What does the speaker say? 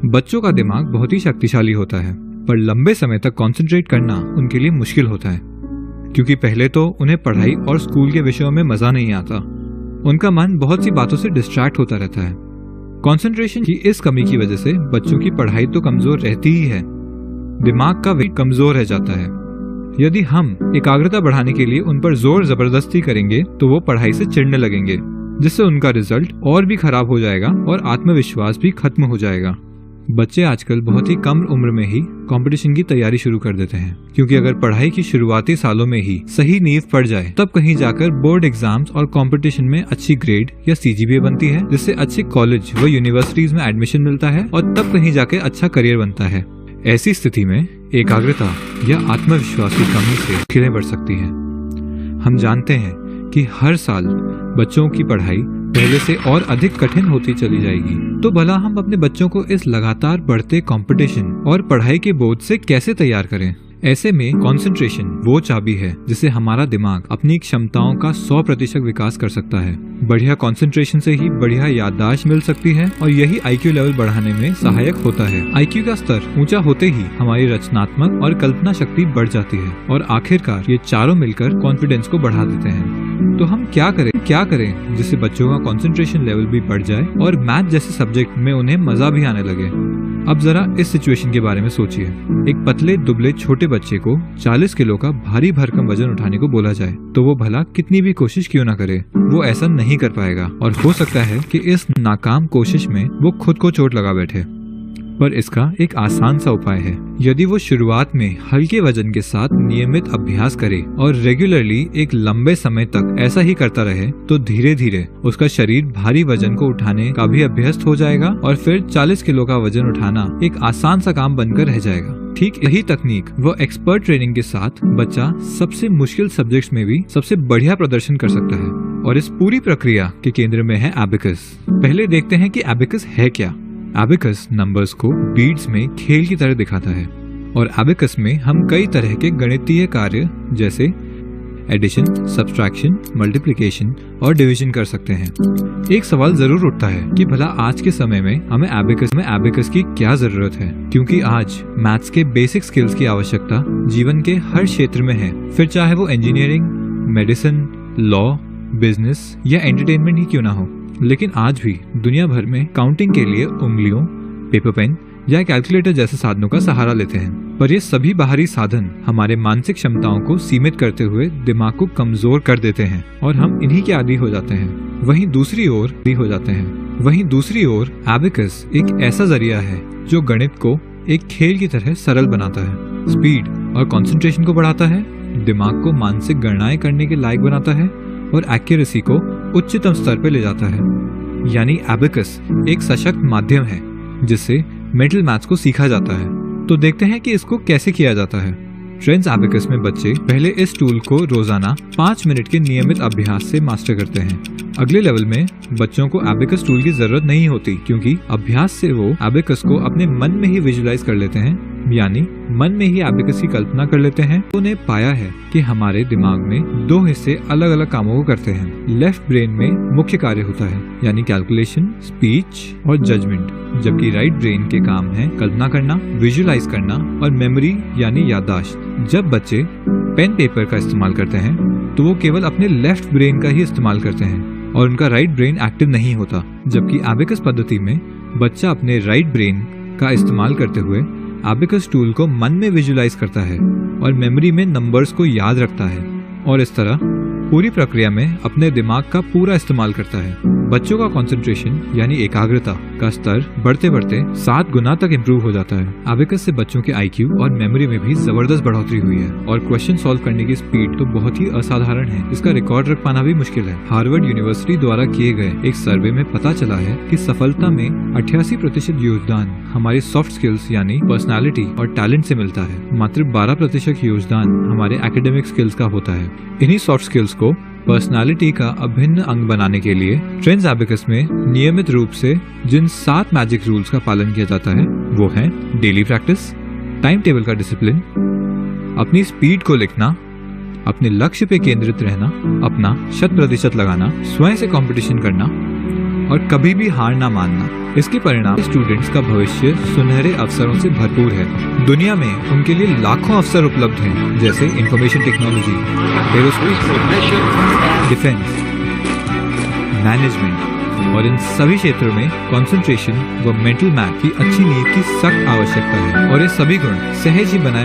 बच्चों का दिमाग बहुत ही शक्तिशाली होता है, पर लंबे समय तक कंसंट्रेट करना उनके लिए मुश्किल होता है, क्योंकि पहले तो उन्हें पढ़ाई और स्कूल के विषयों में मजा नहीं आता। उनका मन बहुत सी बातों से डिस्ट्रैक्ट होता रहता है। कंसंट्रेशन की इस कमी की वजह से बच्चों की पढ़ाई तो कमजोर रहती ही है, दिमाग का वेट कमजोर रह जाता है। यदि हम एकाग्रता बढ़ाने के लिए उन पर जोर जबरदस्ती करेंगे तो वो पढ़ाई से चिढ़ने लगेंगे, जिससे उनका रिजल्ट और भी खराब हो जाएगा और आत्मविश्वास भी खत्म हो जाएगा। बच्चे आजकल बहुत ही कम उम्र में ही कंपटीशन की तैयारी शुरू कर देते हैं, क्योंकि अगर पढ़ाई की शुरुआती सालों में ही सही नींव पड़ जाए तब कहीं जाकर बोर्ड एग्जाम्स और कंपटीशन में अच्छी ग्रेड या सीजीपीए बनती है, जिससे अच्छे कॉलेज व यूनिवर्सिटीज में एडमिशन मिलता है और तब कहीं जाके अच्छा करियर बनता है। ऐसी स्थिति में एकाग्रता या आत्मविश्वास की कमी से मुश्किलें बढ़ सकती हैं। हम जानते हैं कि हर साल बच्चों की पढ़ाई पहले से और अधिक कठिन होती चली जाएगी, तो भला हम अपने बच्चों को इस लगातार बढ़ते कंपटीशन और पढ़ाई के बोझ से कैसे तैयार करें? ऐसे में कंसंट्रेशन वो चाबी है जिससे हमारा दिमाग अपनी क्षमताओं का 100% विकास कर सकता है। बढ़िया कंसंट्रेशन से ही बढ़िया याददाश्त मिल सकती है और यही आईक्यू लेवल बढ़ाने में सहायक होता है। आईक्यू का स्तर ऊंचा होते ही हमारी रचनात्मक और कल्पना शक्ति बढ़ जाती है और आखिरकार ये चारों मिलकर कॉन्फिडेंस को बढ़ा देते हैं। तो हम क्या करें जिससे बच्चों का कंसंट्रेशन लेवल भी बढ़ जाए और मैथ जैसे सब्जेक्ट में उन्हें मजा भी आने लगे। अब जरा इस सिचुएशन के बारे में सोचिए। एक पतले दुबले छोटे बच्चे को 40 किलो का भारी भरकम वजन उठाने को बोला जाए तो वो भला कितनी भी कोशिश क्यों ना करे, वो ऐसा नहीं कर पाएगा और हो सकता है कि इस नाकाम कोशिश में वो खुद को चोट लगा बैठे। पर इसका एक आसान सा उपाय है। यदि वो शुरुआत में हल्के वजन के साथ नियमित अभ्यास करे और रेगुलरली एक लंबे समय तक ऐसा ही करता रहे तो धीरे धीरे उसका शरीर भारी वजन को उठाने का भी अभ्यस्त हो जाएगा और फिर 40 किलो का वजन उठाना एक आसान सा काम बनकर रह जाएगा। ठीक यही तकनीक व एक्सपर्ट ट्रेनिंग के साथ बच्चा सबसे मुश्किल सब्जेक्ट्स में भी सबसे बढ़िया प्रदर्शन कर सकता है। और इस पूरी प्रक्रिया के केंद्र में है एबेकस। पहले देखते हैं कि एबेकस है क्या। एबेकस नंबर्स को बीड्स में खेल की तरह दिखाता है और एबेकस में हम कई तरह के गणितीय कार्य जैसे एडिशन, सब्सट्रैक्शन, मल्टीप्लिकेशन और डिवीजन कर सकते हैं। एक सवाल जरूर उठता है कि भला आज के समय में हमें एबेकस की क्या जरूरत है, क्योंकि आज मैथ्स के बेसिक स्किल्स की आवश्यकता जीवन के हर क्षेत्र में है, फिर चाहे वो इंजीनियरिंग, मेडिसिन, लॉ, बिजनेस या एंटरटेनमेंट ही क्यों ना हो। लेकिन आज भी दुनिया भर में काउंटिंग के लिए उंगलियों, पेपर पेन या कैलकुलेटर जैसे साधनों का सहारा लेते हैं, पर ये सभी बाहरी साधन हमारे मानसिक क्षमताओं को सीमित करते हुए दिमाग को कमजोर कर देते हैं और हम इन्हीं के आदी हो जाते हैं। वहीं दूसरी ओर एबेकस एक ऐसा जरिया है जो गणित को एक खेल की तरह सरल बनाता है, स्पीड और कंसंट्रेशन को बढ़ाता है, दिमाग को मानसिक गणनाएं करने के लायक बनाता है और एक्यूरेसी को उच्चतम स्तर पर ले जाता है। यानी एबेकस एक सशक्त माध्यम है जिससे मेंटल मैथ्स को सीखा जाता है। तो देखते हैं कि इसको कैसे किया जाता है। ट्रेंड्स एबेकस में बच्चे पहले इस टूल को रोजाना 5 मिनट के नियमित अभ्यास से मास्टर करते हैं। अगले लेवल में बच्चों को एबेकस टूल की जरूरत नहीं होती, क्योंकि अभ्यास से वो एबेकस को अपने मन में ही विजुलाइज कर लेते हैं, यानी मन में ही एबेकस की कल्पना कर लेते हैं। उन्हें पाया है कि हमारे दिमाग में 2 हिस्से अलग अलग कामों को करते हैं। लेफ्ट ब्रेन में मुख्य कार्य होता है, यानी कैलकुलेशन, स्पीच और जजमेंट, जबकि राइट ब्रेन के काम है कल्पना करना, विजुलाइज करना और मेमोरी यानी याददाश्त। जब बच्चे पेन पेपर का इस्तेमाल करते हैं तो वो केवल अपने लेफ्ट ब्रेन का ही इस्तेमाल करते हैं और उनका राइट ब्रेन एक्टिव नहीं होता, जबकि एबेकस पद्धति में बच्चा अपने राइट ब्रेन का इस्तेमाल करते हुए एबेकस टूल को मन में विजुलाइज करता है और मेमोरी में नंबर्स को याद रखता है और इस तरह पूरी प्रक्रिया में अपने दिमाग का पूरा इस्तेमाल करता है। बच्चों का कंसंट्रेशन यानी एकाग्रता का स्तर बढ़ते बढ़ते 7 गुना तक इम्प्रूव हो जाता है। एबेकस से बच्चों के आईक्यू और मेमोरी में भी जबरदस्त बढ़ोतरी हुई है और क्वेश्चन सॉल्व करने की स्पीड तो बहुत ही असाधारण है। इसका रिकॉर्ड रख पाना भी मुश्किल है। हार्वर्ड यूनिवर्सिटी द्वारा किए गए एक सर्वे में पता चला है कि सफलता में 88% योगदान हमारी सॉफ्ट स्किल्स यानी पर्सनैलिटी और टैलेंट से मिलता है। मात्र 12% योगदान हमारे एकेडमिक स्किल्स का होता है। इन्हीं सॉफ्ट स्किल्स को पर्सनालिटी का अभिन्न अंग बनाने के लिए ट्रेंड्स एबेकस में नियमित रूप से जिन 7 मैजिक रूल्स का पालन किया जाता है वो है डेली प्रैक्टिस, टाइम टेबल का डिसिप्लिन, अपनी स्पीड को लिखना, अपने लक्ष्य पे केंद्रित रहना, अपना 100% लगाना, स्वयं से कंपटीशन करना, और कभी भी हार ना मानना। इसके परिणाम स्टूडेंट्स का भविष्य सुनहरे अवसरों से भरपूर है। दुनिया में उनके लिए लाखों अवसर उपलब्ध हैं, जैसे information technology, aerospace, defence, management, और इन सभी क्षेत्रों में कंसंट्रेशन व मेंटल मैथ की अच्छी नींव की सख्त आवश्यकता है। और ये सभी गुण सहज ही बनाए